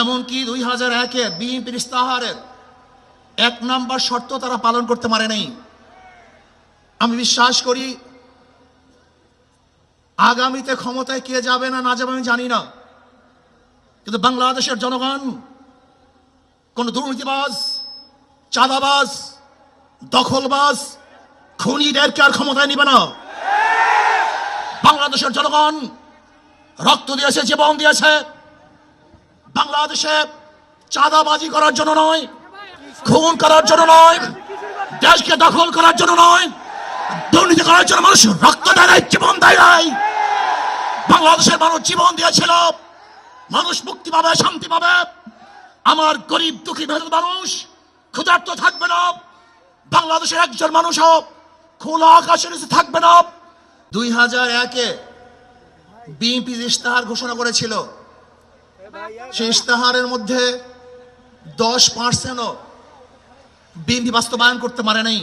এমনকি 2001-এর বিএনপির ইস্তাহারের 1 নম্বর শর্ত তারা পালন করতে পারে নাই। আমি বিশ্বাস করি আগামীতে ক্ষমতায় কে যাবে না না যাবে আমি জানি না, কিন্তু বাংলাদেশের জনগণ কোন দুর্নীতিবাজ, চাঁদাবাজ, দখলবাজ, খুনিদেরকে আর ক্ষমতায় নিবে না। বাংলাদেশের জনগণ রক্ত দিয়েছে, জীবন দিয়েছে বাংলাদেশে চাঁদাবাজি করার জন্য নয়, খুন করার জন্য নয়, দেশকে দখল করার জন্য নয়, দুর্নীতি করার জন্য মানুষ রক্ত দেয়, জীবন দেয় নাই। বাংলাদেশের মানুষ জীবন দিয়েছিল, মানুষ মুক্তি পাবে, শান্তি পাবে। আমার গরিব দুঃখী মেহনত মানুষ ক্ষুধার্ত থাকবে না, বাংলাদেশের একজন মানুষও খোলা আকাশের নিচে থাকবে না। 2001-এ বিএনপি ইস্তাহার ঘোষণা করেছিল, সেই ইস্তাহারের মধ্যে 10% বিএনপি বাস্তবায়ন করতে পারে নাই।